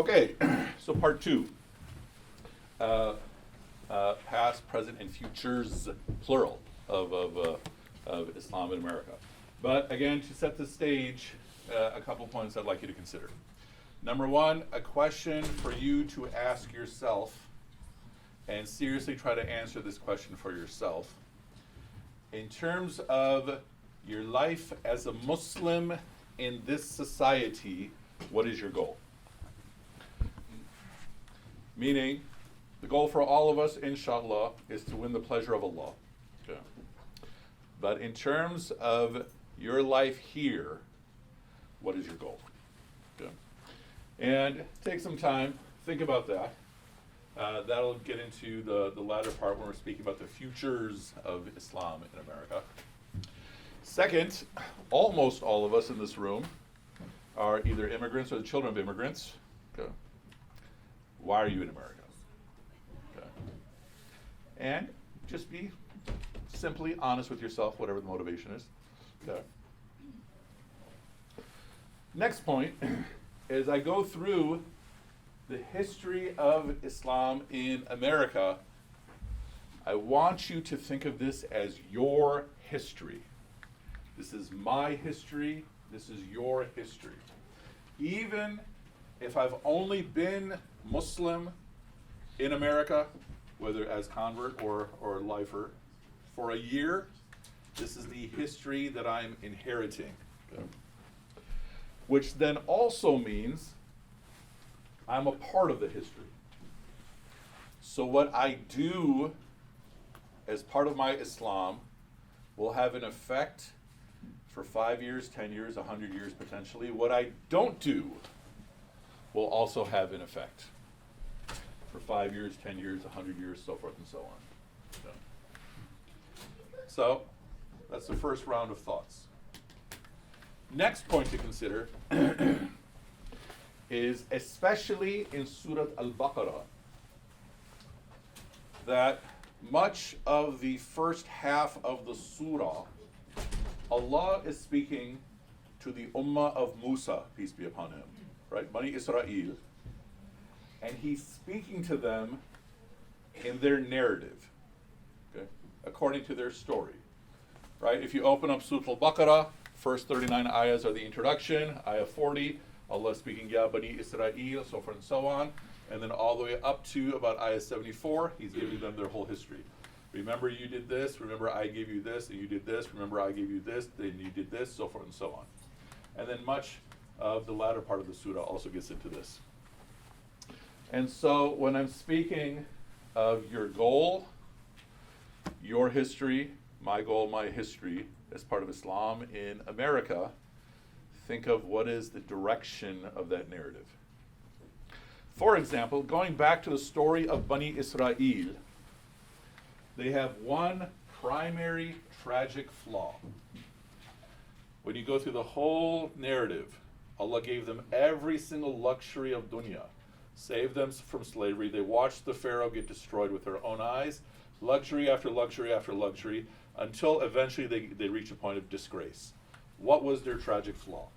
Okay, so part two. Past, present, and futures, plural, of Islam in America. But again, to set the stage, a couple points I'd like you to consider. Number one, a question for you to ask yourself, and seriously try to answer this question for yourself. In terms of your life as a Muslim in this society, what is your goal? Meaning, the goal for all of us, inshallah, is to win the pleasure of Allah. Okay. But in terms of your life here, what is your goal? Okay. And take some time, think about that. That'll get into the latter part when we're speaking about the futures of Islam in America. Second, almost all of us in this room are either immigrants or the children of immigrants. Okay. Why are you in America? Okay. And just be simply honest with yourself, whatever the motivation is. Okay. Next point is I go through the history of Islam in America. I want you to think of this as your history. This is my history. This is your history. Even if I've only been Muslim in America, whether as convert or lifer, for a year, this is the history that I'm inheriting. Okay. Which then also means I'm a part of the history. So what I do as part of my Islam will have an effect for 5 years, 10 years, 100 years potentially. What I don't do will also have an effect for 5 years, 10 years, 100 years, so forth and so on. So that's the first round of thoughts. Next point to consider is, especially in Surah Al-Baqarah, that much of the first half of the surah, Allah is speaking to the Ummah of Musa, peace be upon him, right? Bani Israel. And he's speaking to them in their narrative, okay, according to their story, right? If you open up Surah Al-Baqarah, first 39 ayahs are the introduction, ayah 40, Allah speaking, Ya Bani Israel, so forth and so on. And then all the way up to about ayah 74, he's giving them their whole history. Remember you did this, remember I gave you this, and you did this, remember I gave you this, then you did this, so forth and so on. And then much of the latter part of the surah also gets into this. And so when I'm speaking of your goal, your history, my goal, my history, as part of Islam in America, think of what is the direction of that narrative. For example, going back to the story of Bani Israel, they have one primary tragic flaw. When you go through the whole narrative, Allah gave them every single luxury of dunya, saved them from slavery. They watched the Pharaoh get destroyed with their own eyes, luxury after luxury after luxury, until eventually they reach a point of disgrace. What was their tragic flaw?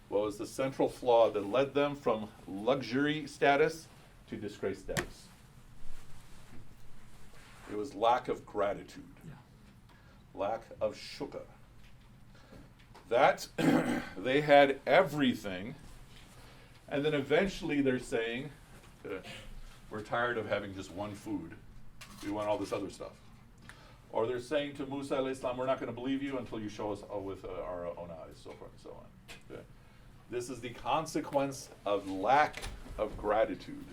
What was the central flaw that led them from luxury status to disgrace status? It was lack of gratitude, lack of shukr. That they had everything, and then eventually they're saying, we're tired of having just one food. We want all this other stuff. Or they're saying to Musa alayhi salam, we're not going to believe you until you show us with our own eyes, so forth and so on. Okay. This is the consequence of lack of gratitude.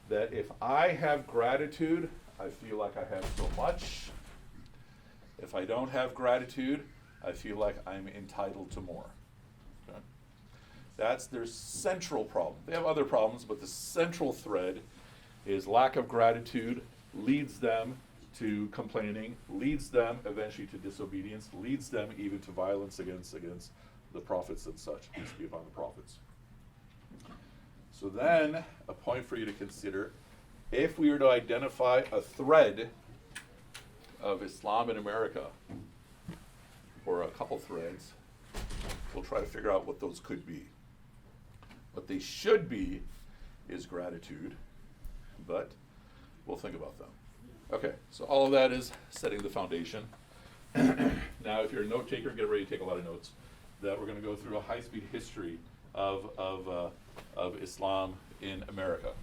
That if I have gratitude, I feel like I have so much. If I don't have gratitude, I feel like I'm entitled to more. Okay? That's their central problem. They have other problems, but the central thread is lack of gratitude leads them to complaining, leads them eventually to disobedience, leads them even to violence against the prophets and such, peace be upon the prophets. So then, a point for you to consider, if we were to identify a thread of Islam in America, or a couple threads, we'll try to figure out what those could be. What they should be is gratitude, but we'll think about them. Okay, so all of that is setting the foundation. Now, if you're a note taker, get ready to take a lot of notes. That we're going to go through a high-speed history of Islam in America.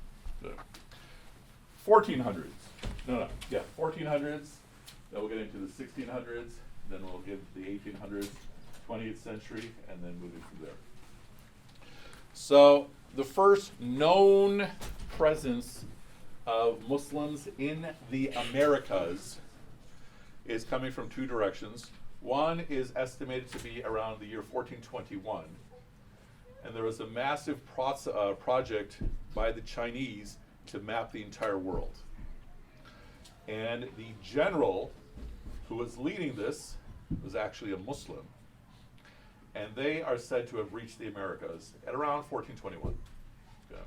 1400s. 1400s. Then we'll get into the 1600s. Then we'll get the 1800s, 20th century, and then moving from there. So the first known presence of Muslims in the Americas is coming from two directions. One is estimated to be around the year 1421, and there was a massive project by the Chinese to map the entire world. And the general who was leading this was actually a Muslim, and they are said to have reached the Americas at around 1421. Yeah.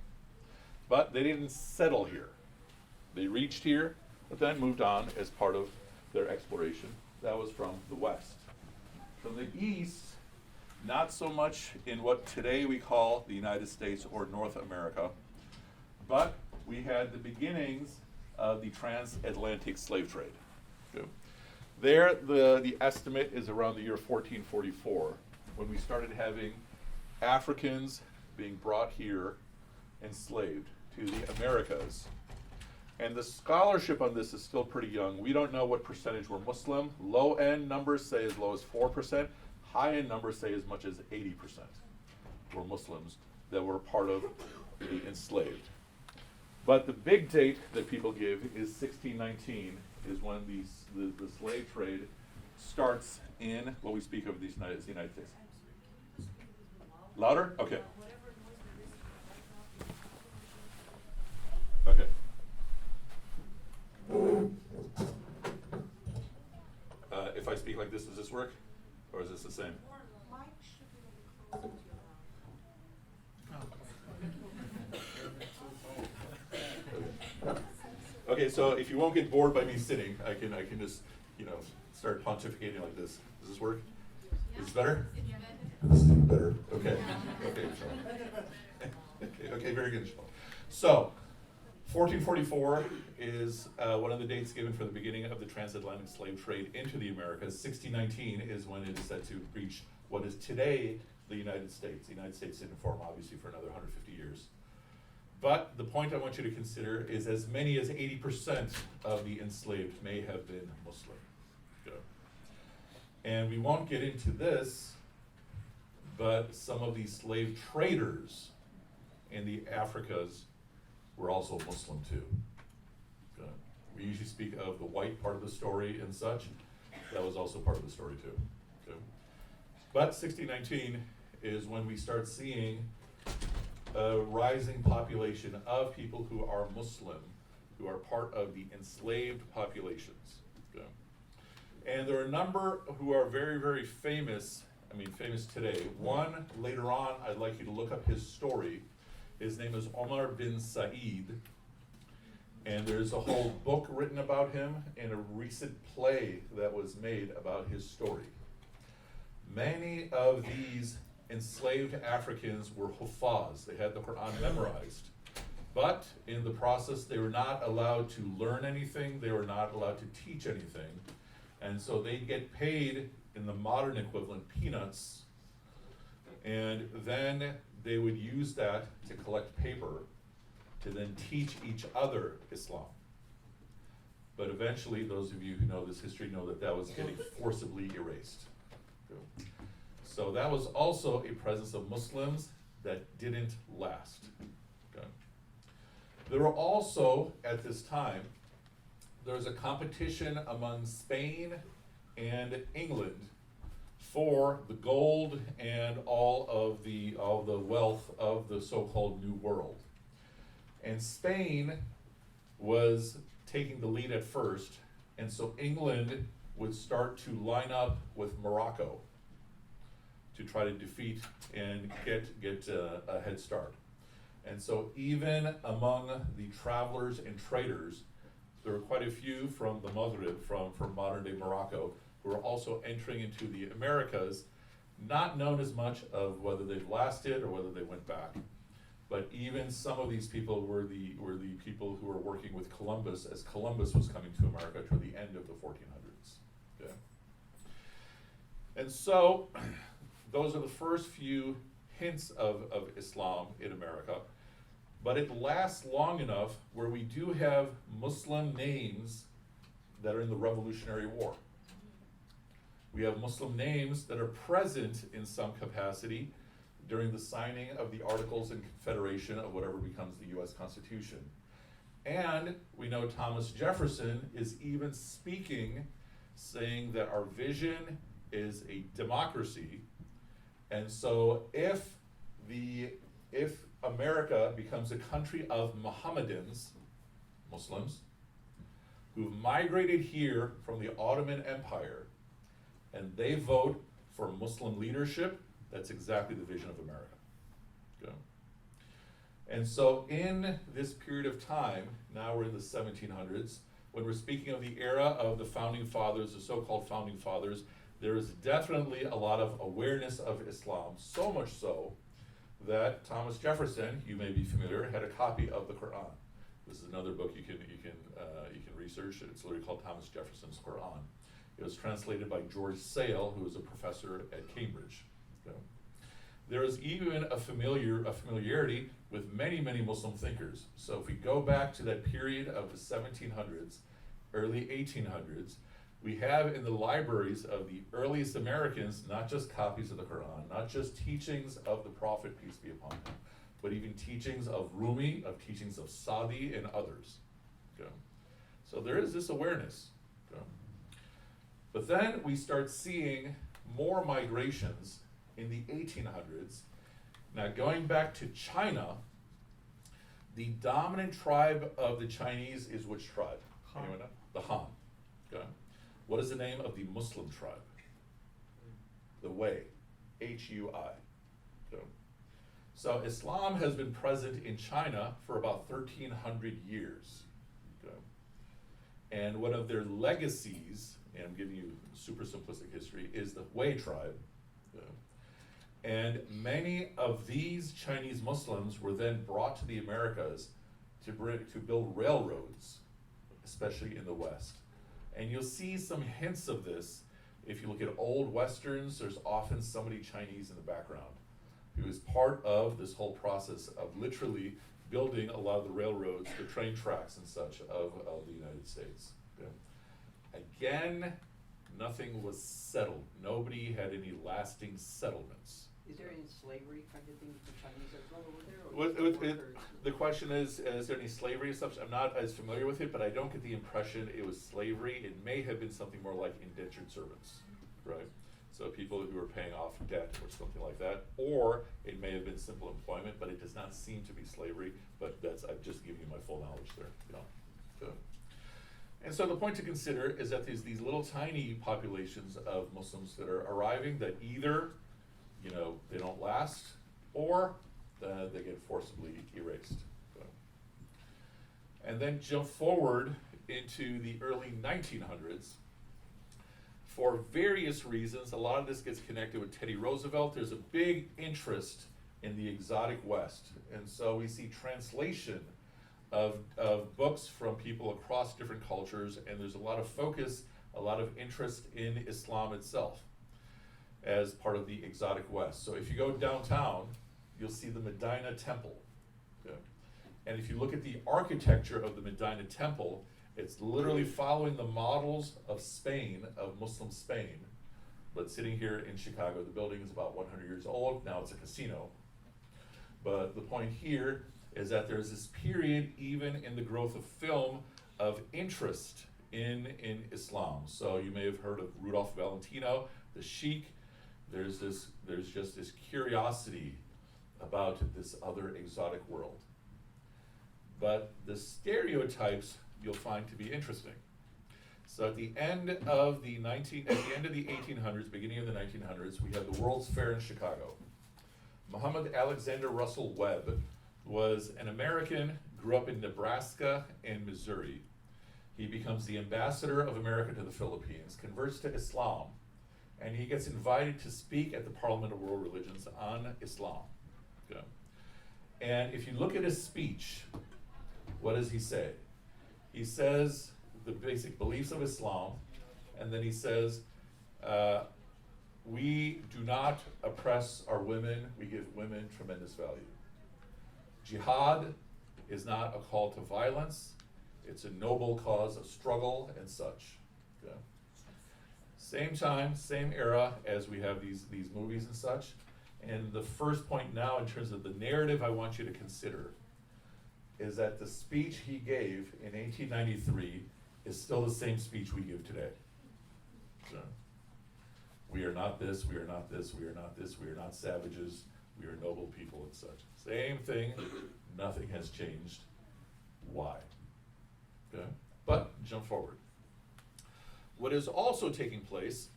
But they didn't settle here. They reached here, but then moved on as part of their exploration. That was from the west. From the east, not so much in what today we call the United States or North America, but we had the beginnings of the transatlantic slave trade. Okay. There, the estimate is around the year 1444, when we started having Africans being brought here enslaved to the Americas. And the scholarship on this is still pretty young. We don't know what percentage were Muslim. Low-end numbers say as low as 4%. High-end numbers say as much as 80% were Muslims that were part of the enslaved. But the big date that people give is 1619, is when the slave trade starts in what we speak of the United States. Louder? Okay. Okay. If I speak like this, does this work? Or is this the same? Okay, so if you won't get bored by me sitting, I can just, start pontificating like this. Does this work? Is this better? This is better. Okay. Okay, Michelle. Okay, very good, Michelle. So, 1444 is one of the dates given for the beginning of the transatlantic slave trade into the Americas. 1619 is when it is said to reach what is today the United States. The United States didn't form, obviously, for another 150 years. But the point I want you to consider is as many as 80% of the enslaved may have been Muslim. Good. And we won't get into this, but some of these slave traders in the Africas were also Muslim too. Good. We usually speak of the white part of the story and such. That was also part of the story too. Good. But 1619 is when we start seeing a rising population of people who are Muslim, who are part of the enslaved populations. Okay. And there are a number who are very, very famous, famous today. One, later on, I'd like you to look up his story. His name is Omar bin Said, and there's a whole book written about him and a recent play that was made about his story. Many of these enslaved Africans were huffaz. They had the Quran memorized. But in the process, they were not allowed to learn anything. They were not allowed to teach anything. And so they get paid in the modern equivalent peanuts. And then they would use that to collect paper to then teach each other Islam. But eventually, those of you who know this history know that that was getting forcibly erased. So that was also a presence of Muslims that didn't last. Okay. There were also, at this time, there was a competition among Spain and England for the gold and all of the wealth of the so-called New World. And Spain was taking the lead at first, and so England would start to line up with Morocco to try to defeat and get a head start. And so even among the travelers and traders, there were quite a few from the Maghrib, from modern day Morocco, who were also entering into the Americas, not known as much of whether they've lasted or whether they went back. but even some of these people were the people who were working with Columbus as Columbus was coming to America toward the end of the 1400s. Okay? And so, those are the first few hints of Islam in America. But it lasts long enough where we do have Muslim names that are in the Revolutionary War. We have Muslim names that are present in some capacity during the signing of the Articles in Confederation of whatever becomes the US Constitution. And we know Thomas Jefferson is even speaking, saying that our vision is a democracy. And so if America becomes a country of Mohammedans, Muslims, who've migrated here from the Ottoman Empire, and they vote for Muslim leadership, that's exactly the vision of America. Okay. And so in this period of time, now we're in the 1700s, when we're speaking of the era of the founding fathers, the so-called founding fathers, there is definitely a lot of awareness of Islam, so much so that Thomas Jefferson, you may be familiar, had a copy of the Quran. This is another book you can research. It's literally called Thomas Jefferson's Quran. It was translated by George Sale, who was a professor at Cambridge. Okay. There is even a familiarity with many, many Muslim thinkers. So if we go back to that period of the 1700s, early 1800s, we have in the libraries of the earliest Americans not just copies of the Quran, not just teachings of the Prophet, peace be upon him, but even teachings of Rumi, of teachings of Sadi and others. Okay. So there is this awareness. Okay. But then we start seeing more migrations in the 1800s. Now going back to China, the dominant tribe of the Chinese is which tribe? Han. Anyone know? The Han. Okay. What is the name of the Muslim tribe? The Wei, H-U-I. Okay. So Islam has been present in China for about 1,300 years. Okay. And one of their legacies, and I'm giving you super simplistic history, is the Wei tribe. Okay. And many of these Chinese Muslims were then brought to the Americas to build railroads, especially in the West. And you'll see some hints of this. If you look at old Westerns, there's often somebody Chinese in the background who is part of this whole process of literally building a lot of the railroads, the train tracks and such of the United States. Okay. Again, nothing was settled. Nobody had any lasting settlements. Is there any slavery kind of thing for Chinese as well over there? The question is there any slavery and stuff? I'm not as familiar with it, but I don't get the impression it was slavery. It may have been something more like indentured servants, right? So people who were paying off debt or something like that, or it may have been simple employment, but it does not seem to be slavery, but I'm just giving you my full knowledge there, you know. So, and so the point to consider is that there's these little tiny populations of Muslims that are arriving that either, you know, they don't last, or they get forcibly erased. So. And then jump forward into the early 1900s. For various reasons, a lot of this gets connected with Teddy Roosevelt. There's a big interest in the exotic West. And so we see translation of books from people across different cultures, and there's a lot of focus, a lot of interest in Islam itself as part of the exotic West. So if you go downtown, you'll see the Medina Temple. Okay. And if you look at the architecture of the Medina Temple, it's literally following the models of Spain, of Muslim Spain. But sitting here in Chicago, the building is about 100 years old. Now it's a casino. But the point here is that there's this period, even in the growth of film, of interest in Islam. So you may have heard of Rudolph Valentino, the Sheikh. There's just this curiosity about this other exotic world. But the stereotypes you'll find to be interesting. So at the end of the 1800s, beginning of the 1900s, we had the World's Fair in Chicago. Muhammad Alexander Russell Webb was an American, grew up in Nebraska and Missouri. He becomes the ambassador of America to the Philippines, converts to Islam, and he gets invited to speak at the Parliament of World Religions on Islam. Okay. And if you look at his speech, what does he say? He says the basic beliefs of Islam, and then he says, we do not oppress our women, we give women tremendous value. Jihad is not a call to violence, it's a noble cause of struggle and such. Okay? Same time, same era as we have these movies and such. And the first point now in terms of the narrative I want you to consider is that the speech he gave in 1893 is still the same speech we give today. So, we are not this, we are not this, we are not this, we are not savages, we are noble people and such. Same thing, nothing has changed. Why? Okay? But jump forward. What is also taking place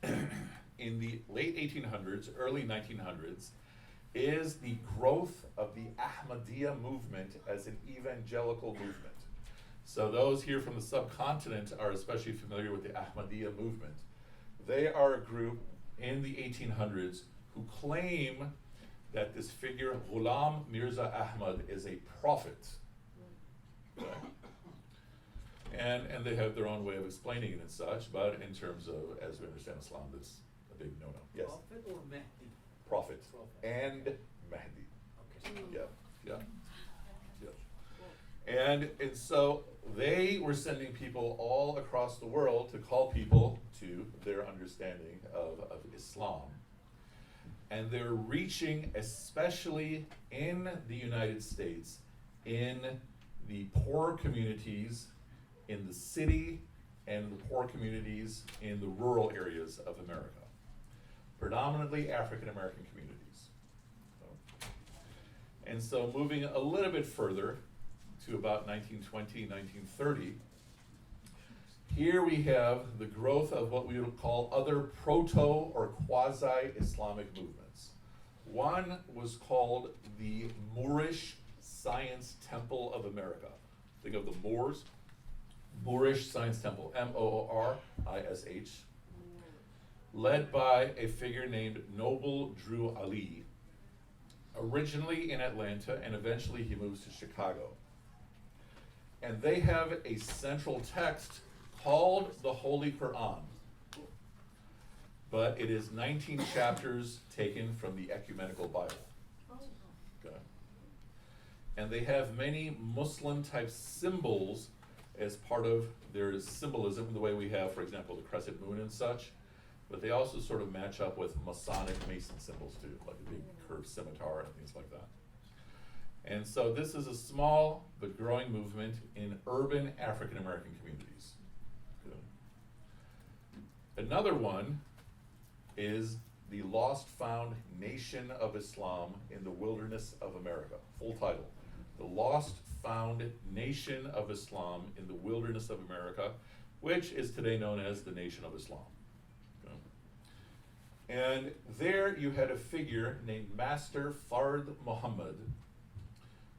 in the late 1800s, early 1900s, is the growth of the Ahmadiyya movement as an evangelical movement. So those here from the subcontinent are especially familiar with the Ahmadiyya movement. They are a group in the 1800s who claim that this figure, Ghulam Mirza Ahmad, is a prophet. Okay? And they have their own way of explaining it and such, but in terms of, as we understand Islam, that's a big no-no. Yes? Prophet or Mahdi? Prophet. Prophet. And Mahdi. Okay. Yeah. And so they were sending people all across the world to call people to their understanding of Islam. And they're reaching, especially in the United States, in the poor communities in the city and the poor communities in the rural areas of America, predominantly African American communities. And so moving a little bit further to about 1920, 1930, here we have the growth of what we would call other proto or quasi-Islamic movements. One was called the Moorish Science Temple of America. Think of the Moors. Moorish Science Temple, Moorish, led by a figure named Noble Drew Ali, originally in Atlanta, and eventually he moves to Chicago. And they have a central text called the Holy Quran, but it is 19 chapters taken from the Ecumenical Bible. Okay. And they have many Muslim-type symbols as part of their symbolism, the way we have, for example, the crescent moon and such, but they also sort of match up with Masonic Mason symbols too, like a big curved scimitar and things like that. And so this is a small but growing movement in urban African American communities. Another one is the Lost Found Nation of Islam in the Wilderness of America. Full title, The Lost Found Nation of Islam in the Wilderness of America, which is today known as the Nation of Islam. Okay. And there you had a figure named Master Fard Muhammad,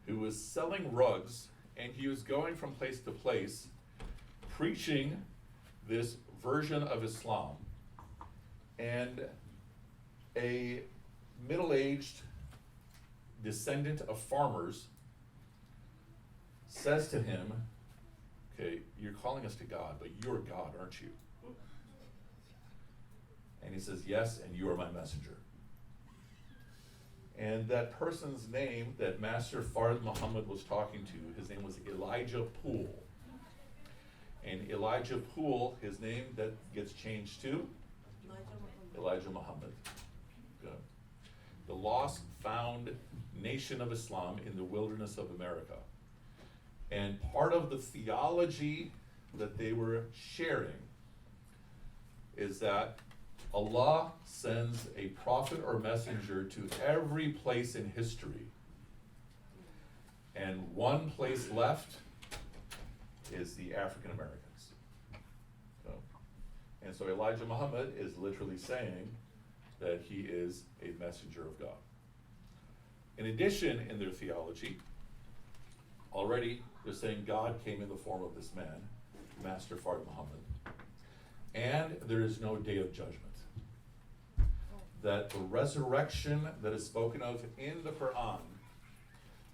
who was selling rugs, and he was going from place to place preaching this version of Islam. And a middle-aged descendant of farmers says to him, okay, you're calling us to God, but you're God, aren't you? And he says, yes, and you are my messenger. And that person's name that Master Fard Muhammad was talking to, his name was Elijah Poole. And Elijah Poole, his name that gets changed to? Elijah Muhammad. Good. The Lost Found Nation of Islam in the Wilderness of America. And part of the theology that they were sharing is that Allah sends a prophet or messenger to every place in history. And one place left is the African Americans. And so Elijah Muhammad is literally saying that he is a messenger of God. In addition, in their theology, already they're saying God came in the form of this man, Master Fard Muhammad, and there is no day of judgment. That the resurrection that is spoken of in the Quran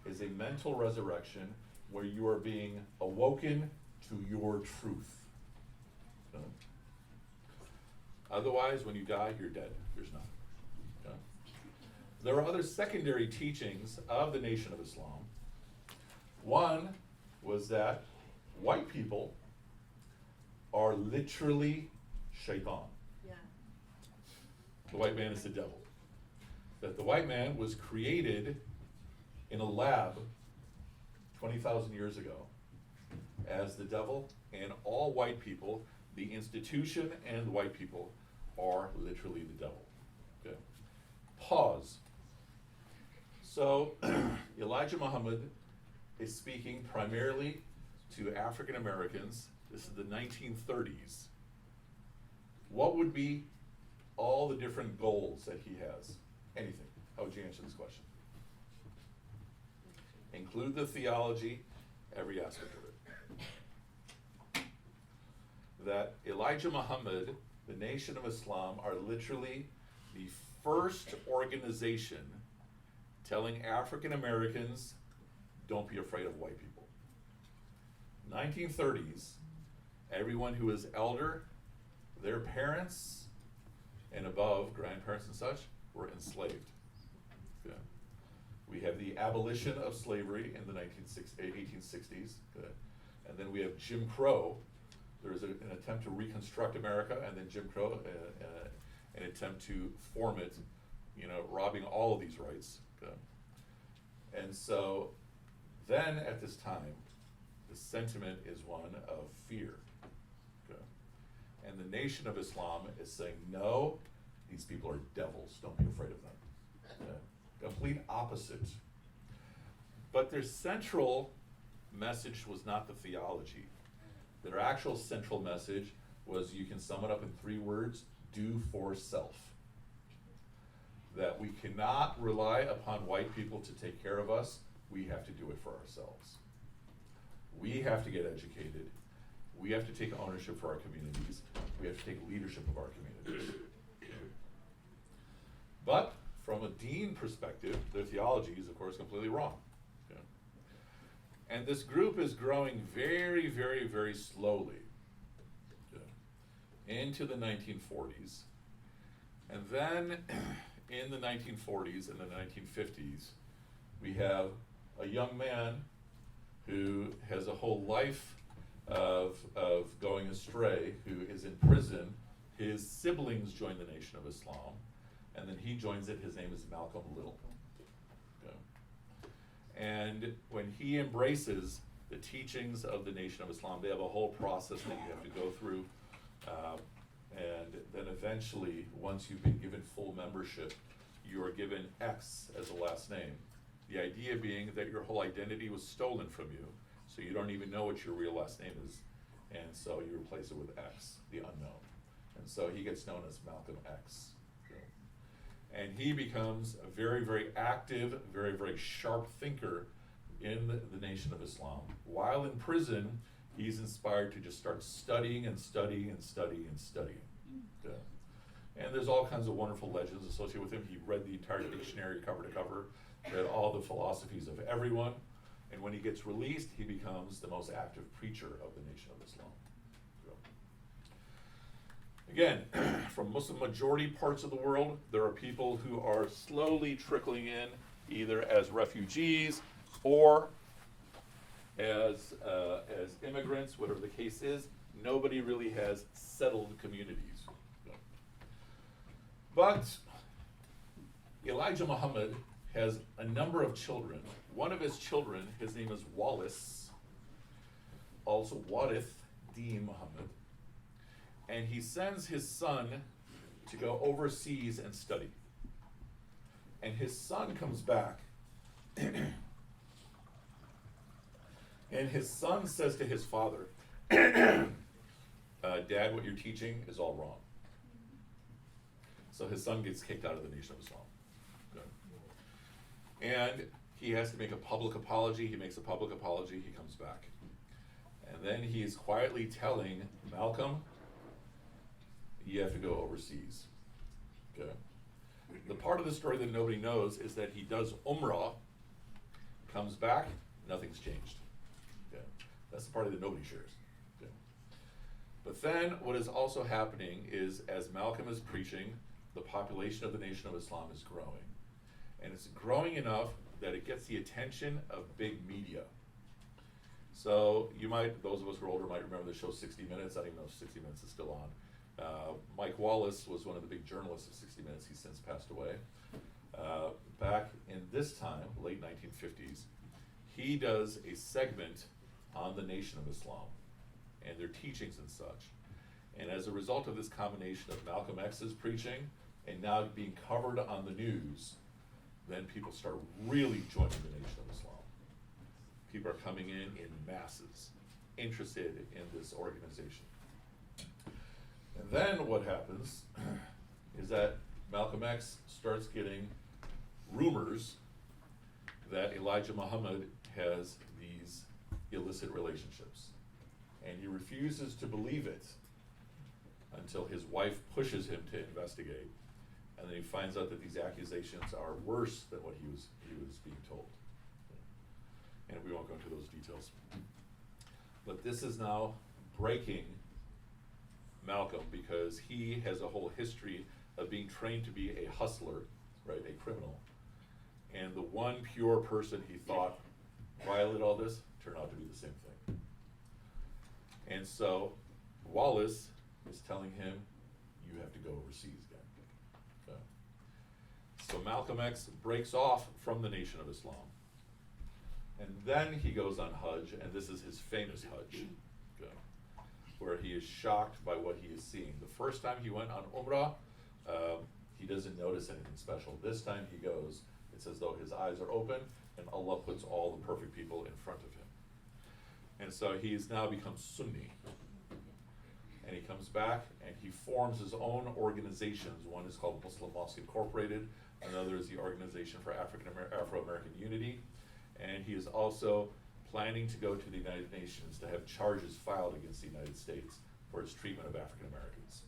is a mental resurrection where you are being awoken to your truth. Okay? Otherwise, when you die, you're dead. There's nothing. Okay? There are other secondary teachings of the Nation of Islam. One was that white people are literally shaitan. Yeah. The white man is the devil. That the white man was created in a lab 20,000 years ago as the devil, and all white people, the institution and white people, are literally the devil. Okay. Pause. So Elijah Muhammad is speaking primarily to African Americans. This is the 1930s. What would be all the different goals that he has? Anything. How would you answer this question? Include the theology, every aspect of it. That Elijah Muhammad, the Nation of Islam, are literally the first organization telling African Americans, don't be afraid of white people. 1930s, everyone who is elder, their parents, and above, grandparents and such, were enslaved. Okay. We have the abolition of slavery in the 1860s, okay. And then we have Jim Crow. There is an attempt to reconstruct America, and then Jim Crow, an attempt to form it, robbing all of these rights. Okay. And so then at this time, the sentiment is one of fear. Okay. And the Nation of Islam is saying, no, these people are devils, don't be afraid of them. Complete opposite. But their central message was not the theology. Their actual central message was, you can sum it up in 3 words, do for self. That we cannot rely upon white people to take care of us, we have to do it for ourselves. We have to get educated, we have to take ownership for our communities, we have to take leadership of our communities. But from a Dean perspective, their theology is of course completely wrong. Okay. And this group is growing very, very, very slowly into the 1940s. And then in the 1940s and the 1950s, we have a young man who has a whole life of going astray, who is in prison. His siblings join the Nation of Islam, and then he joins it. His name is Malcolm Little. Okay. And when he embraces the teachings of the Nation of Islam, they have a whole process that you have to go through. And then eventually, once you've been given full membership, you are given X as a last name. The idea being that your whole identity was stolen from you, so you don't even know what your real last name is. And so you replace it with X, the unknown. And so he gets known as Malcolm X. And he becomes a very, very active, very, very sharp thinker in the Nation of Islam. While in prison, he's inspired to just start studying and studying and studying and studying. Okay. And there's all kinds of wonderful legends associated with him. He read the entire dictionary cover to cover, read all the philosophies of everyone, and when he gets released, he becomes the most active preacher of the Nation of Islam. Again, from Muslim majority parts of the world, there are people who are slowly trickling in, either as refugees or as immigrants, whatever the case is. Nobody really has settled communities. But Elijah Muhammad has a number of children. One of his children, his name is Wallace, also Warith Dean Muhammad, and he sends his son to go overseas and study. And his son comes back, and his son says to his father, Dad, what you're teaching is all wrong. So his son gets kicked out of the Nation of Islam. Okay. And he has to make a public apology. He makes a public apology. He comes back. And then he is quietly telling Malcolm, you have to go overseas. Okay. The part of the story that nobody knows is that he does Umrah Comes back, nothing's changed. Okay. That's the part that nobody shares. Okay. But then what is also happening is, as Malcolm is preaching, the population of the Nation of Islam is growing. And it's growing enough that it gets the attention of big media. So you might, those of us who are older might remember the show 60 Minutes. I don't even know if 60 Minutes is still on. Mike Wallace was one of the big journalists of 60 Minutes. He's since passed away. Back in this time, late 1950s, he does a segment on the Nation of Islam and their teachings and such. And as a result of this combination of Malcolm X's preaching and now being covered on the news, then people start really joining the Nation of Islam. People are coming in masses, interested in this organization. And then what happens is that Malcolm X starts getting rumors that Elijah Muhammad has these illicit relationships. And he refuses to believe it until his wife pushes him to investigate. And then he finds out that these accusations are worse than what he was being told. And we won't go into those details. But this is now breaking Malcolm, because he has a whole history of being trained to be a hustler, right, a criminal. And the one pure person he thought violated all this turned out to be the same thing. And so Wallace is telling him, you have to go overseas again. Okay. So Malcolm X breaks off from the Nation of Islam. And then he goes on Hajj, and this is his famous Hajj, okay, where he is shocked by what he is seeing. The first time he went on Umrah, he doesn't notice anything special. This time he goes, it's as though his eyes are open, and Allah puts all the perfect people in front of him. And so he's now become Sunni. And he comes back and he forms his own organizations. One is called Muslim Mosque Incorporated, another is the Organization for Afro-American Unity, and he is also planning to go to the United Nations to have charges filed against the United States for its treatment of African Americans.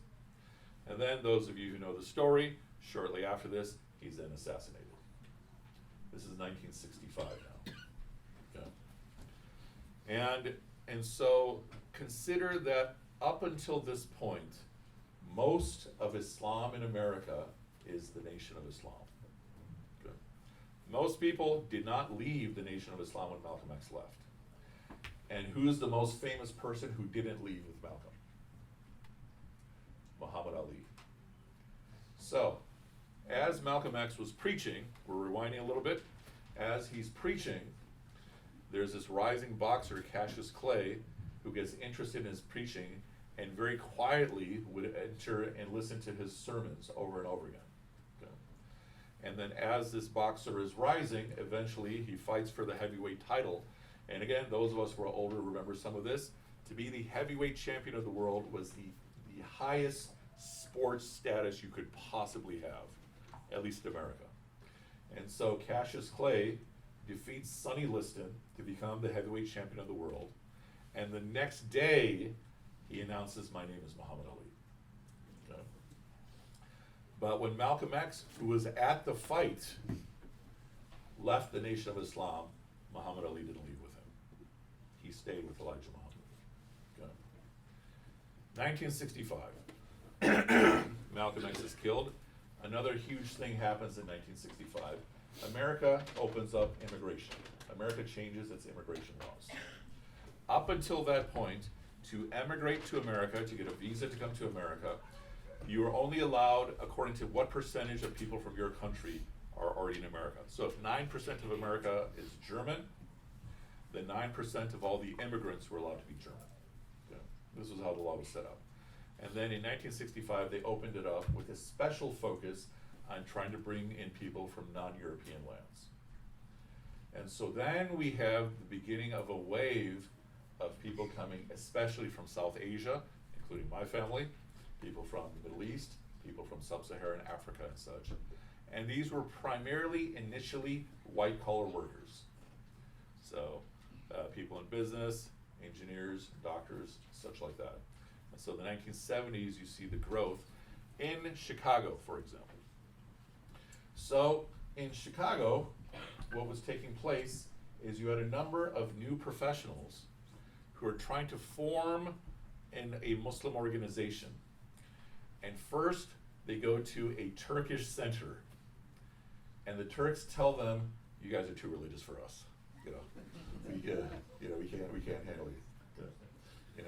And then those of you who know the story, shortly after this, he's then assassinated. This is 1965 now. Okay. And so consider that up until this point, most of Islam in America is the Nation of Islam. Okay. Most people did not leave the Nation of Islam when Malcolm X left. And who's the most famous person who didn't leave with Malcolm? Muhammad Ali. So, as Malcolm X was preaching, we're rewinding a little bit, as he's preaching, there's this rising boxer, Cassius Clay, who gets interested in his preaching and very quietly would enter and listen to his sermons over and over again. Okay. And then as this boxer is rising, eventually he fights for the heavyweight title. And again, those of us who are older remember some of this. To be the heavyweight champion of the world was the highest sports status you could possibly have, at least in America. And so Cassius Clay defeats Sonny Liston to become the heavyweight champion of the world. And the next day, he announces, my name is Muhammad Ali. Okay. But when Malcolm X, who was at the fight, left the Nation of Islam, Muhammad Ali didn't leave with him. He stayed with Elijah Muhammad. Okay. 1965, Malcolm X is killed. Another huge thing happens in 1965. America opens up immigration. America changes its immigration laws. Up until that point, to emigrate to America, to get a visa to come to America, you are only allowed according to what percentage of people from your country are already in America. So if 9% of America is German, then 9% of all the immigrants were allowed to be German. Okay. This was how the law was set up. And then in 1965, they opened it up with a special focus on trying to bring in people from non-European lands. And so then we have the beginning of a wave of people coming, especially from South Asia, including my family, people from the Middle East, people from Sub-Saharan Africa and such. And these were primarily, initially, white-collar workers. So people in business, engineers, doctors, such like that. And so in the 1970s, you see the growth in Chicago, for example. So in Chicago, what was taking place is you had a number of new professionals who are trying to form a Muslim organization. And first, they go to a Turkish center, and the Turks tell them, "You guys are too religious for us. We can't handle you.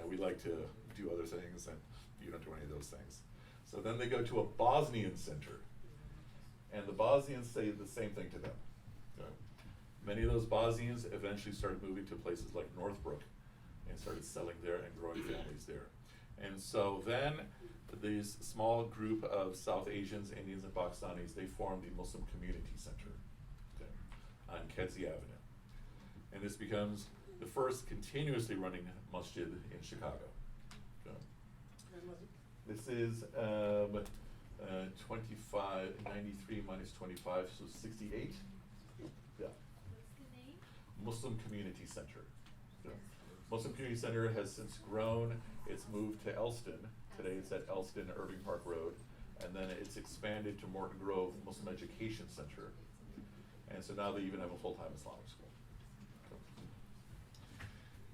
We like to do other things, and you don't do any of those things." So then they go to a Bosnian center, and the Bosnians say the same thing to them. Okay? Many of those Bosnians eventually started moving to places like Northbrook and started selling there and growing families there. And so then these small group of South Asians, Indians, and Pakistanis, they formed the Muslim Community Center, okay, on Kedzie Avenue. And this becomes the first continuously running masjid in Chicago. Okay. This is 93 minus 25, so 68. Yeah. What's the name? Muslim Community Center. Yeah. Muslim Community Center has since grown. It's moved to Elston. Today it's at Elston Irving Park Road. And then it's expanded to Morton Grove Muslim Education Center. And so now they even have a full-time Islamic school.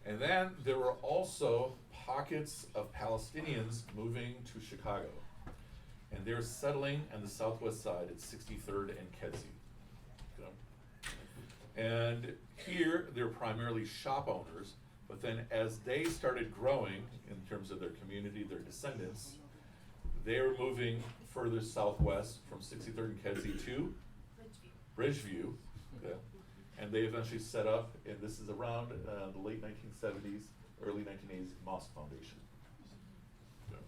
And then there were also pockets of Palestinians moving to Chicago. And they're settling on the southwest side at 63rd and Kedzie. Okay. And here they're primarily shop owners, but then as they started growing in terms of their community, their descendants, they were moving further southwest from 63rd and Kedzie to Bridgeview. Okay. And they eventually set up, and this is around the late 1970s, early 1980s, Mosque Foundation. Okay.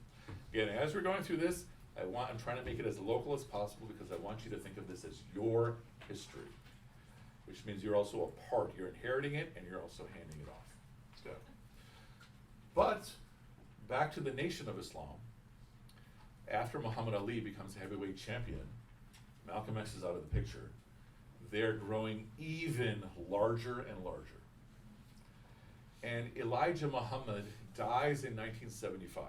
Again, as we're going through this, I'm trying to make it as local as possible because I want you to think of this as your history, which means you're also a part. You're inheriting it, and you're also handing it off. Okay. But back to the Nation of Islam. After Muhammad Ali becomes a heavyweight champion, Malcolm X is out of the picture. They're growing even larger and larger. And Elijah Muhammad dies in 1975.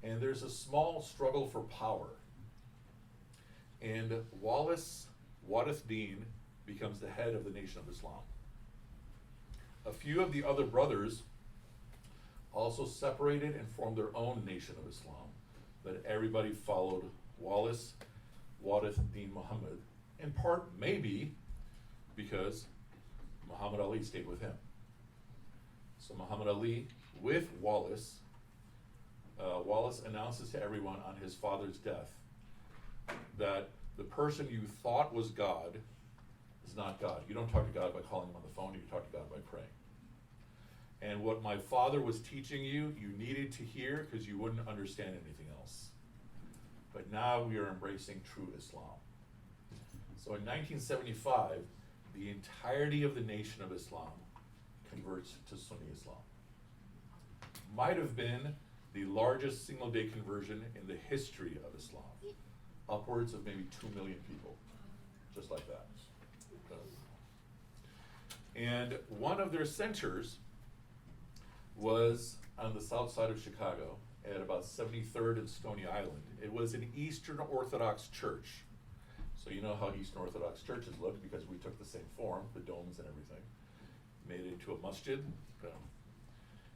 And there's a small struggle for power. And Wallace Wadith Din becomes the head of the Nation of Islam. A few of the other brothers also separated and formed their own Nation of Islam, but everybody followed Wallace Wadith Din Muhammad, in part maybe because Muhammad Ali stayed with him. So Muhammad Ali with Wallace, Wallace announces to everyone on his father's death that the person you thought was God is not God. You don't talk to God by calling him on the phone, you talk to God by praying. And what my father was teaching you, you needed to hear because you wouldn't understand anything else. But now we are embracing true Islam. So in 1975, the entirety of the Nation of Islam converts to Sunni Islam. Might have been the largest single-day conversion in the history of Islam. Upwards of maybe 2 million people, just like that. And one of their centers was on the south side of Chicago at about 73rd and Stony Island. It was an Eastern Orthodox church. So you know how Eastern Orthodox churches look because we took the same form, the domes and everything, made it into a masjid.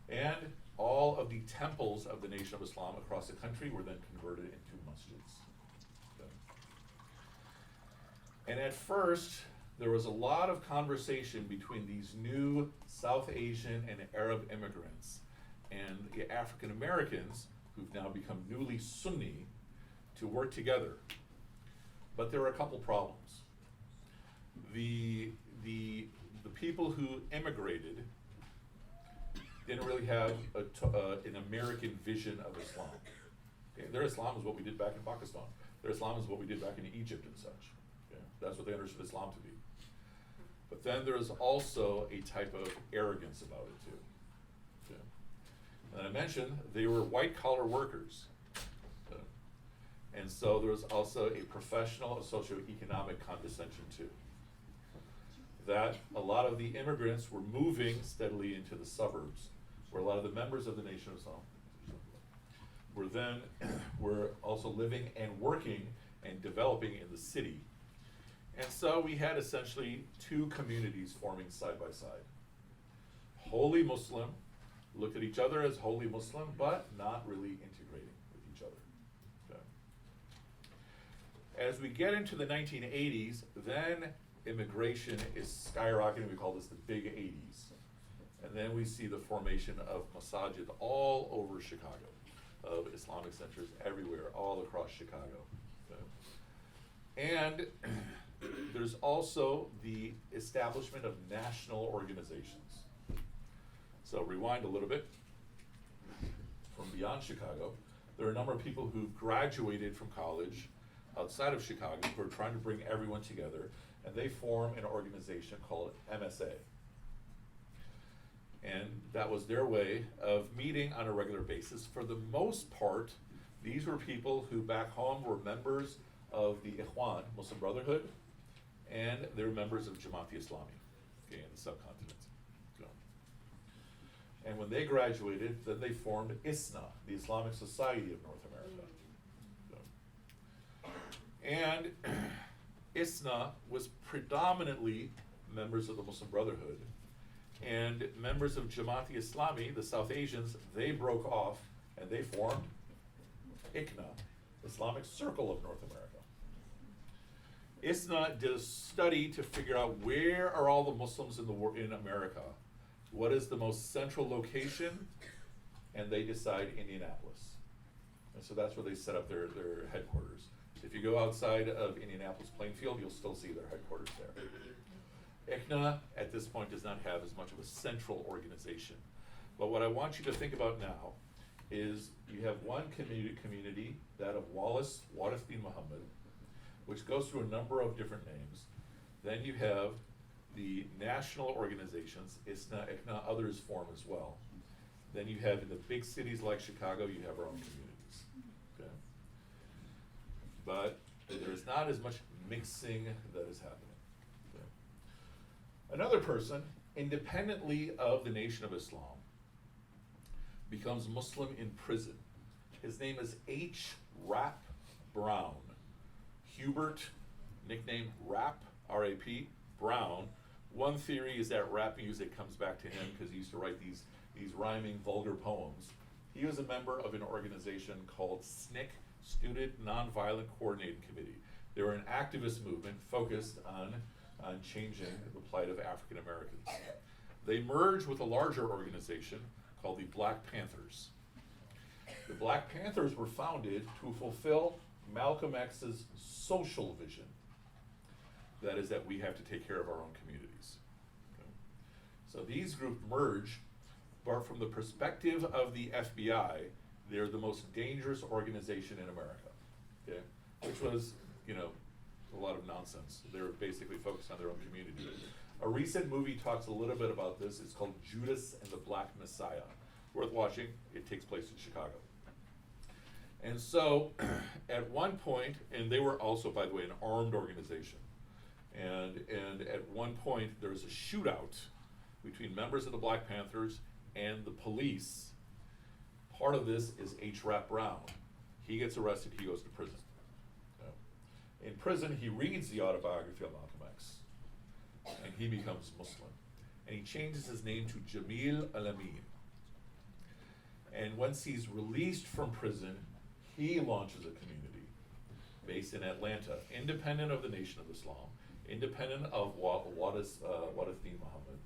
And all of the temples of the Nation of Islam across the country were then converted into masjids. And at first, there was a lot of conversation between these new South Asian and Arab immigrants and the African Americans who've now become newly Sunni to work together. But there were a couple problems. The people who immigrated didn't really have an American vision of Islam. Okay, their Islam is what we did back in Pakistan. Their Islam is what we did back in Egypt and such. Okay, that's what they understood Islam to be. But then there is also a type of arrogance about it too. Okay. And I mentioned they were white-collar workers. Okay. And so there was also a professional, a socioeconomic condescension too. That a lot of the immigrants were moving steadily into the suburbs, where a lot of the members of the Nation of Islam were also living and working and developing in the city. And so we had essentially two communities forming side by side. Wholly Muslim, looked at each other as wholly Muslim, but not really integrating with each other. Okay. As we get into the 1980s, then immigration is skyrocketing. We call this the big 80s. And then we see the formation of masajid all over Chicago, of Islamic centers everywhere, all across Chicago. Okay. And there's also the establishment of national organizations. So rewind a little bit. From beyond Chicago, there are a number of people who've graduated from college outside of Chicago who are trying to bring everyone together, and they form an organization called MSA. And that was their way of meeting on a regular basis. For the most part, these were people who back home were members of the Ikhwan, Muslim Brotherhood, and they were members of Jamaat-e-Islami, okay, in the subcontinent. So, and when they graduated, then they formed ISNA, the Islamic Society of North America. So, and ISNA was predominantly members of the Muslim Brotherhood, and members of Jamaat-e-Islami, the South Asians, they broke off and they formed ICNA, Islamic Circle of North America. ISNA did a study to figure out where are all the Muslims in America, what is the most central location, and they decide Indianapolis. And so that's where they set up their headquarters. If you go outside of Indianapolis Plainfield, you'll still see their headquarters there. ICNA at this point does not have as much of a central organization. But what I want you to think about now is you have one community, that of Wallace bin Muhammad, which goes through a number of different names. Then you have the national organizations, ISNA, ICNA, others form as well. Then you have in the big cities like Chicago, you have our own communities. Okay? But there is not as much mixing that is happening. Okay? Another person, independently of the Nation of Islam, becomes Muslim in prison. His name is H. Rap Brown. Hubert, nickname Rap, R-A-P, Brown. One theory is that rap music comes back to him because he used to write these rhyming, vulgar poems. He was a member of an organization called SNCC, Student Nonviolent Coordinating Committee. They were an activist movement focused on changing the plight of African Americans. They merged with a larger organization called the Black Panthers. The Black Panthers were founded to fulfill Malcolm X's social vision. That is that we have to take care of our own communities. Okay? So these groups merge, but from the perspective of the FBI, they're the most dangerous organization in America. Okay? Which was, a lot of nonsense. They were basically focused on their own community. A recent movie talks a little bit about this. It's called Judas and the Black Messiah. Worth watching. It takes place in Chicago. And so, at one point, and they were also, by the way, an armed organization. And at one point, there was a shootout between members of the Black Panthers and the police. Part of this is H. Rap Brown. He gets arrested, he goes to prison. In prison, he reads the autobiography of Malcolm X, and he becomes Muslim. And he changes his name to Jamil Al-Amin. And once he's released from prison, he launches a community based in Atlanta, independent of the Nation of Islam, independent of Wallace bin Muhammad,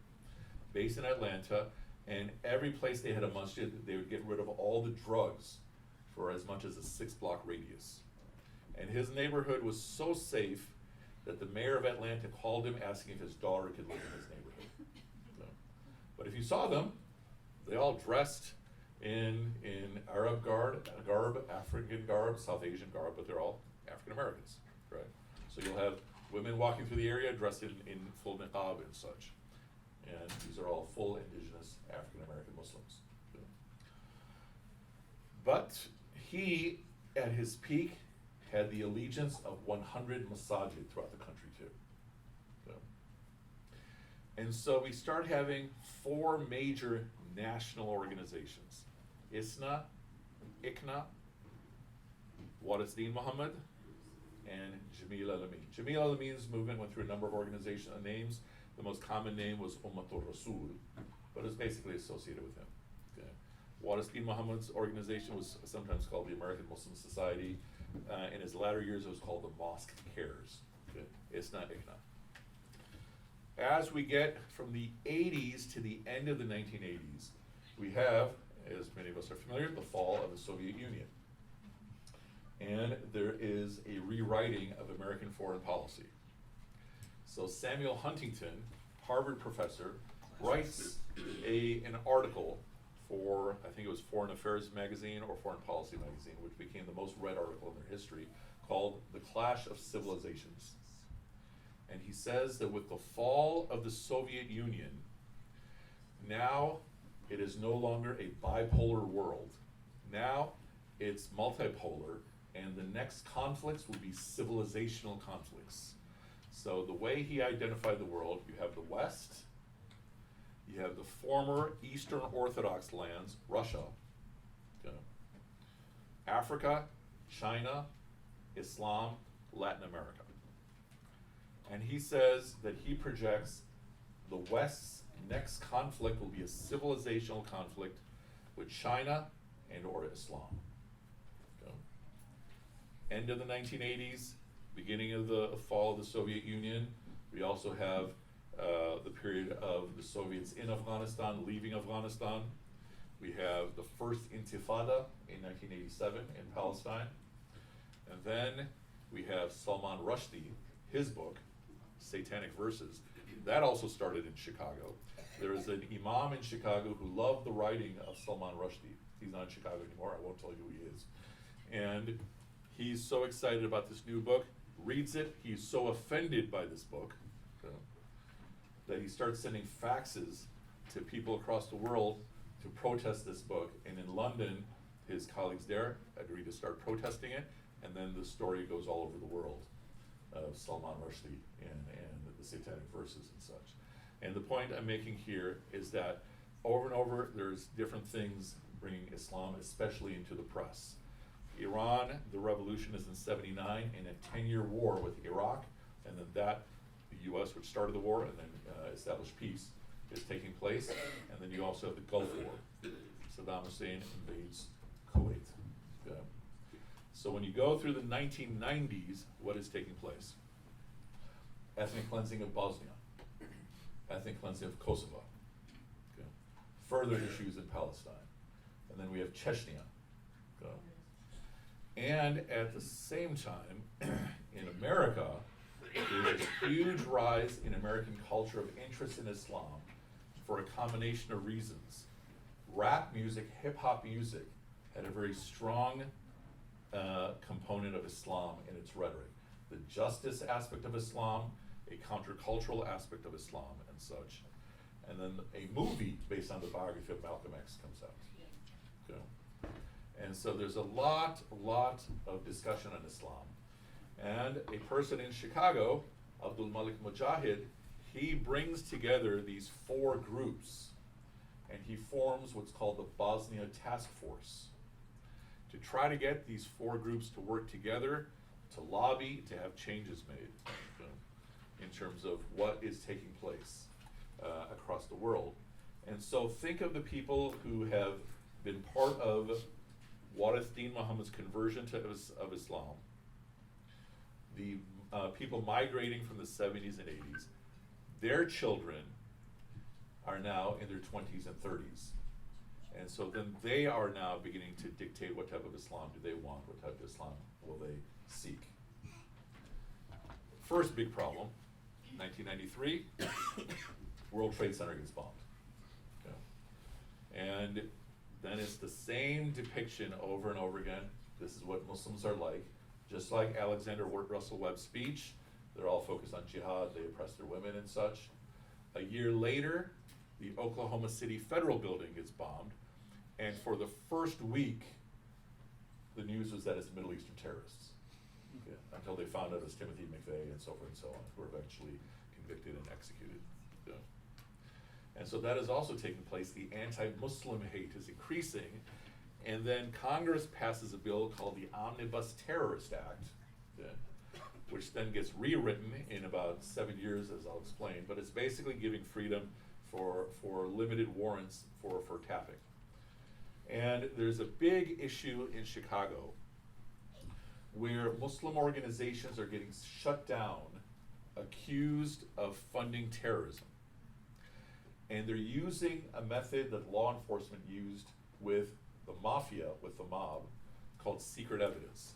based in Atlanta, and every place they had a masjid, they would get rid of all the drugs for as much as a 6-block radius. And his neighborhood was so safe that the mayor of Atlanta called him asking if his daughter could live in his neighborhood. So, but if you saw them, they all dressed in Arab garb, African garb, South Asian garb, but they're all African Americans, right? So you'll have women walking through the area dressed in full niqab and such. And these are all full indigenous African American Muslims. But he, at his peak, had the allegiance of 100 masajid throughout the country too. And so we start having 4 major national organizations: ISNA, ICNA, Wallace bin Muhammad, and Jamil al-Amin. Jamil al-Amin's movement went through a number of organizational names. The most common name was Ummatul Rasul, but it's basically associated with him. Okay. Waris bin Muhammad's organization was sometimes called the American Muslim Society. In his latter years, it was called the Mosque Cares. Okay. It's not ICNA. As we get from the 80s to the end of the 1980s, we have, as many of us are familiar, the fall of the Soviet Union. And there is a rewriting of American foreign policy. So Samuel Huntington, Harvard professor, writes an article for, I think it was Foreign Affairs magazine or Foreign Policy magazine, which became the most read article in their history, called The Clash of Civilizations. And he says that with the fall of the Soviet Union, now it is no longer a bipolar world. Now it's multipolar, and the next conflicts will be civilizational conflicts. So the way he identified the world, you have the West, you have the former Eastern Orthodox lands, Russia, okay, Africa, China, Islam, Latin America. And he says that he projects the West's next conflict will be a civilizational conflict with China and or Islam. Okay. End of the 1980s, beginning of the fall of the Soviet Union. We also have the period of the Soviets in Afghanistan, leaving Afghanistan. We have the first Intifada in 1987 in Palestine. And then we have Salman Rushdie, his book, Satanic Verses. That also started in Chicago. There is an imam in Chicago who loved the writing of Salman Rushdie. He's not in Chicago anymore, I won't tell you who he is. And he's so excited about this new book, reads it, he's so offended by this book, that he starts sending faxes to people across the world to protest this book. And in London, his colleagues there agreed to start protesting it, and then the story goes all over the world of Salman Rushdie and the Satanic Verses and such. And the point I'm making here is that over and over, there's different things bringing Islam, especially into the press. Iran, the revolution is in '79, in a 10-year war with Iraq, and then the US, which started the war and then established peace, is taking place. And then you also have the Gulf War. Saddam Hussein invades Kuwait. Okay. So when you go through the 1990s, what is taking place? Ethnic cleansing of Bosnia, ethnic cleansing of Kosovo, okay. Further issues in Palestine, and then we have Chechnya. Okay. And at the same time, in America, there's a huge rise in American culture of interest in Islam for a combination of reasons. Rap music, hip-hop music had a very strong component of Islam in its rhetoric. The justice aspect of Islam, a countercultural aspect of Islam and such. And then a movie based on the biography of Malcolm X comes out. Okay. And so there's a lot of discussion on Islam. And a person in Chicago, Abdul Malik Mujahid, he brings together these 4 groups, and he forms what's called the Bosnia Task Force to try to get these 4 groups to work together, to lobby, to have changes made, in terms of what is taking place across the world. And so think of the people who have been part of Waris Din Muhammad's conversion of Islam, the people migrating from the 70s and 80s. Their children are now in their 20s and 30s. And so then they are now beginning to dictate what type of Islam do they want, what type of Islam will they seek. First big problem, 1993, World Trade Center gets bombed. Okay. And then it's the same depiction over and over again. This is what Muslims are like. Just like Alexander Russell Webb's speech, they're all focused on jihad, they oppress their women and such. A year later, the Oklahoma City Federal Building gets bombed, and for the first week, the news was that it's Middle Eastern terrorists. Okay. Until they found out it was Timothy McVeigh and so forth and so on, who were eventually convicted and executed. Okay. And so that is also taking place. The anti-Muslim hate is increasing. And then Congress passes a bill called the Omnibus Terrorist Act, okay, which then gets rewritten in about 7 years, as I'll explain, but it's basically giving freedom for limited warrants for tapping. And there's a big issue in Chicago where Muslim organizations are getting shut down, accused of funding terrorism. And they're using a method that law enforcement used with the mafia, with the mob, called secret evidence,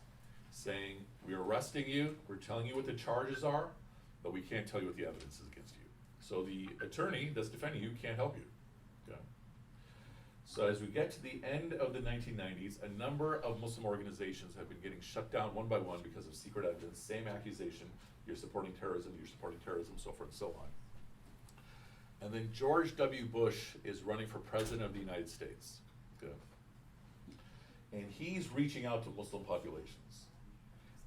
saying, we're arresting you, we're telling you what the charges are, but we can't tell you what the evidence is against you. So the attorney that's defending you can't help you. Okay? So as we get to the end of the 1990s, a number of Muslim organizations have been getting shut down one by one because of secret evidence, same accusation, you're supporting terrorism, so forth and so on. And then George W. Bush is running for president of the United States. Okay. And he's reaching out to Muslim populations.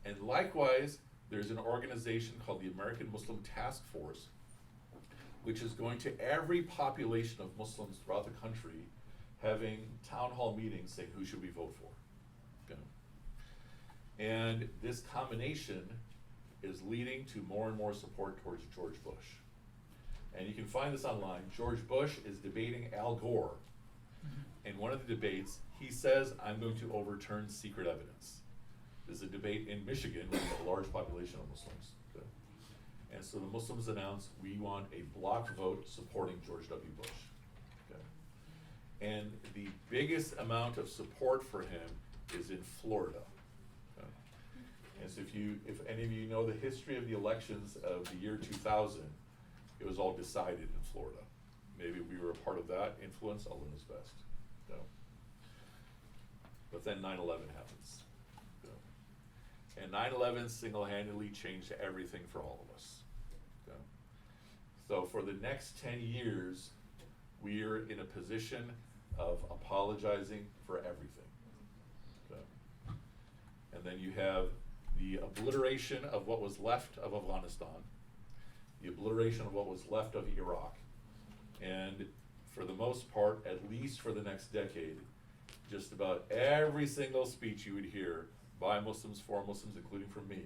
And likewise, there's an organization called the American Muslim Task Force, which is going to every population of Muslims throughout the country, having town hall meetings saying, who should we vote for? Okay. And this combination is leading to more and more support towards George Bush. And you can find this online. George Bush is debating Al Gore. In one of the debates, he says, I'm going to overturn secret evidence. There's a debate in Michigan with a large population of Muslims. Okay. And so the Muslims announced, we want a block vote supporting George W. Bush. Okay. And the biggest amount of support for him is in Florida. Okay. And so if any of you know the history of the elections of the year 2000, it was all decided in Florida. Maybe we were a part of that influence, Allah knows best. No. But then 9/11 happens. No. And 9/11 single-handedly changed everything for all of us. No. So for the next 10 years, we are in a position of apologizing for everything. No. And then you have the obliteration of what was left of Afghanistan, the obliteration of what was left of Iraq, and for the most part, at least for the next decade, just about every single speech you would hear by Muslims, for Muslims, including from me,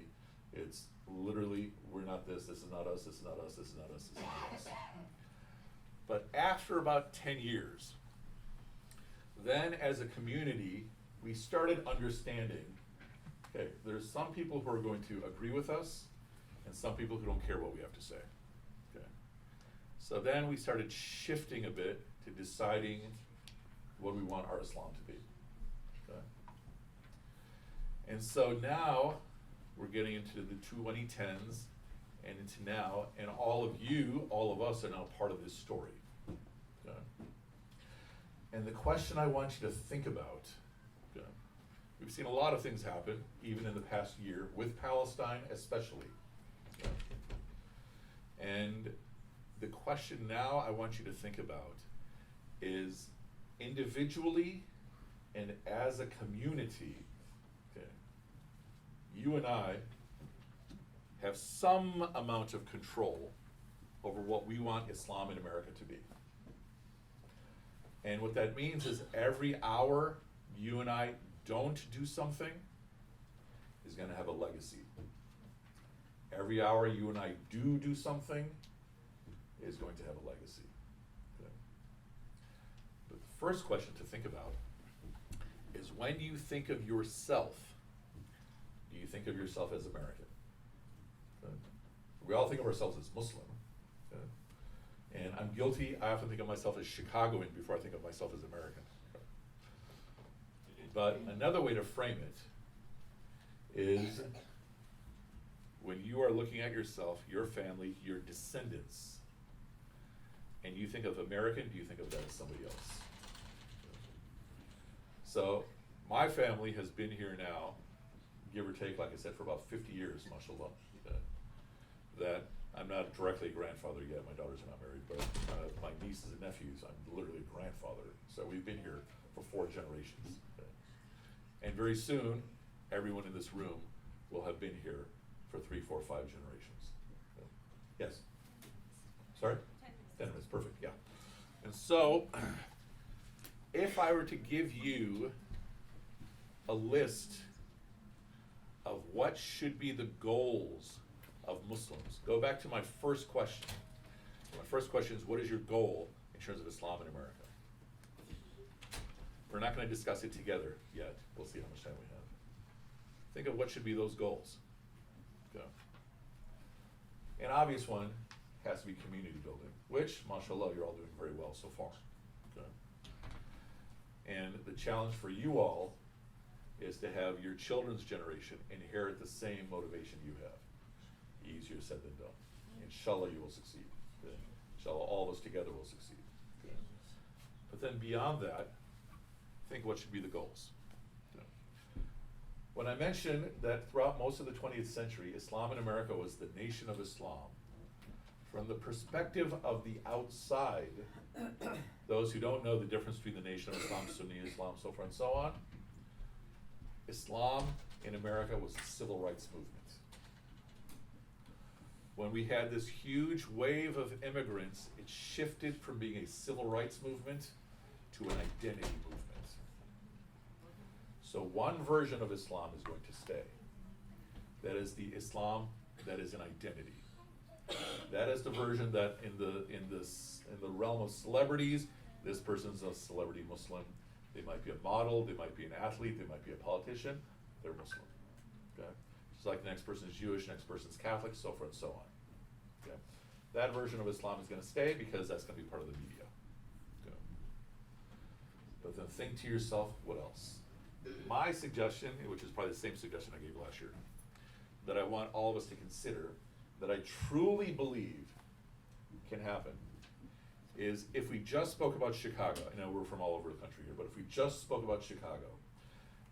it's literally, we're not this is not us, this is not us, this is not us, this is not us. But after about 10 years, then as a community, we started understanding, okay, there's some people who are going to agree with us, and some people who don't care what we have to say. Okay. So then we started shifting a bit to deciding what we want our Islam to be. Okay. And so now we're getting into the 2010s and into now, and all of you, all of us are now part of this story. Okay. And the question I want you to think about, okay, we've seen a lot of things happen, even in the past year, with Palestine especially. And the question now I want you to think about is, individually and as a community, okay, you and I have some amount of control over what we want Islam in America to be. And what that means is every hour you and I don't do something is going to have a legacy. Every hour you and I do something is going to have a legacy. Okay. But the first question to think about is, when you think of yourself, do you think of yourself as American? Okay. We all think of ourselves as Muslim. Okay. And I'm guilty, I often think of myself as Chicagoan before I think of myself as American. Okay. But another way to frame it is, when you are looking at yourself, your family, your descendants, and you think of American, do you think of that as somebody else? So my family has been here now, give or take, like I said, for about 50 years, mashallah. That I'm not directly a grandfather yet, my daughters are not married, but my nieces and nephews, I'm literally a grandfather. So we've been here for 4 generations. And very soon, everyone in this room will have been here for 3, 4, 5 generations. Yes? Sorry? 10 minutes, perfect, yeah. And so, if I were to give you a list of what should be the goals of Muslims. Go back to my first question. My first question is, what is your goal in terms of Islam in America? We're not going to discuss it together yet. We'll see how much time we have. Think of what should be those goals. Okay. An obvious one has to be community building, which, mashallah, you're all doing very well so far. Okay. And the challenge for you all is to have your children's generation inherit the same motivation you have. Easier said than done. Inshallah, you will succeed. Okay. Inshallah, all of us together will succeed. Okay. But then beyond that, think what should be the goals. Okay. When I mentioned that throughout most of the 20th century, Islam in America was the nation of Islam, from the perspective of the outside, those who don't know the difference between the nation of Islam, Sunni Islam, so forth and so on, Islam in America was a civil rights movement. When we had this huge wave of immigrants, it shifted from being a civil rights movement to an identity movement. So one version of Islam is going to stay. That is the Islam that is an identity. That is the version that in the realm of celebrities, this person's a celebrity Muslim. They might be a model, they might be an athlete, they might be a politician, they're Muslim. Okay? Just like the next person is Jewish, next person's Catholic, so forth and so on. Okay? That version of Islam is going to stay because that's going to be part of the media. Okay? But then think to yourself, what else? My suggestion, which is probably the same suggestion I gave last year, that I want all of us to consider, that I truly believe can happen, is if we just spoke about Chicago, I know we're from all over the country here, but if we just spoke about Chicago,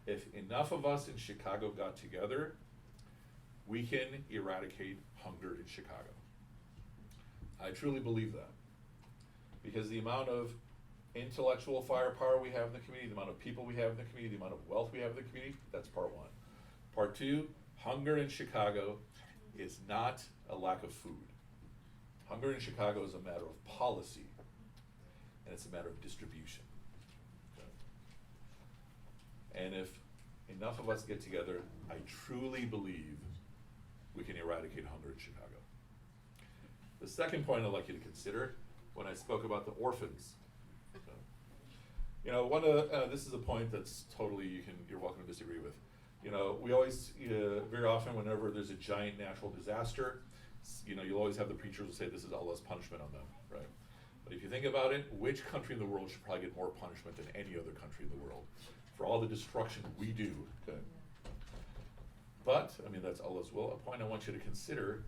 if enough of us in Chicago got together, we can eradicate hunger in Chicago. I truly believe that. Because the amount of intellectual firepower we have in the community, the amount of people we have in the community, the amount of wealth we have in the community, that's part one. Part two, hunger in Chicago is not a lack of food. Hunger in Chicago is a matter of policy, and it's a matter of distribution. Okay. And if enough of us get together, I truly believe we can eradicate hunger in Chicago. The second point I'd like you to consider, when I spoke about the orphans, you know, this is a point that's totally, you're welcome to disagree with. You know, we always, very often whenever there's a giant natural disaster, you know, you'll always have the preachers who say this is Allah's punishment on them, right? But if you think about it, which country in the world should probably get more punishment than any other country in the world for all the destruction we do? Okay. But, I mean, that's Allah's will. A point I want you to consider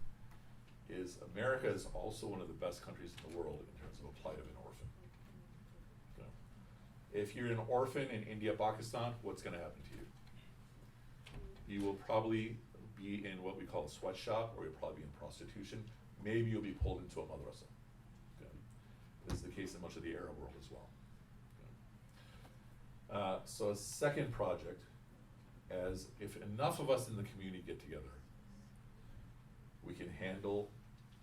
is America is also one of the best countries in the world in terms of the plight of an orphan. Okay. If you're an orphan in India, Pakistan, what's going to happen to you? You will probably be in what we call a sweatshop, or you'll probably be in prostitution. Maybe you'll be pulled into a madrasa. Okay. This is the case in much of the Arab world as well. Okay. So a second project, as if enough of us in the community get together, we can handle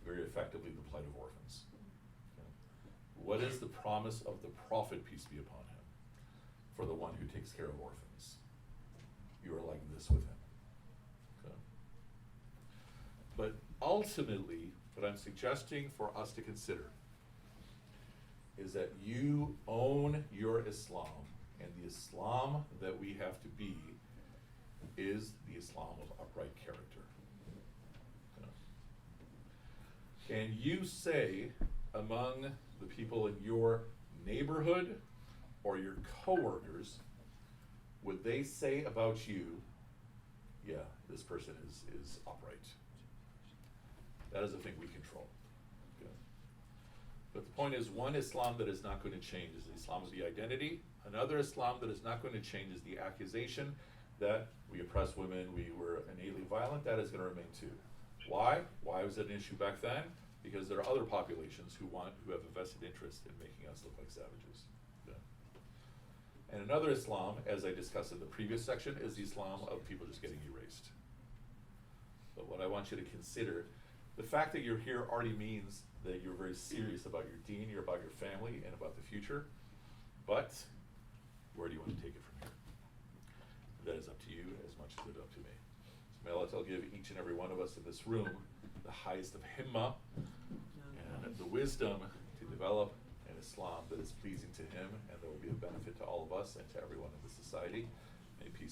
very effectively the plight of orphans. Okay. What is the promise of the Prophet, peace be upon him, for the one who takes care of orphans? You are like this with him. But ultimately, what I'm suggesting for us to consider is that you own your Islam, and the Islam that we have to be is the Islam of upright character. Can you say among the people in your neighborhood or your coworkers, would they say about you, yeah, this person is upright? That is a thing we control. Okay. But the point is, one Islam that is not going to change is the Islam of the identity. Another Islam that is not going to change is the accusation that we oppress women, we were innately violent. That is going to remain too. Why? Why was it an issue back then? Because there are other populations who have a vested interest in making us look like savages. Okay. And another Islam, as I discussed in the previous section, is the Islam of people just getting erased. But what I want you to consider, the fact that you're here already means that you're very serious about your deen, you're about your family, and about the future. But where do you want to take it from here? That is up to you as much as it's up to me. May Allah Ta'ala give each and every one of us in this room the highest of himmah and the wisdom to develop an Islam that is pleasing to Him and that will be a benefit to all of us and to everyone in the society. May peace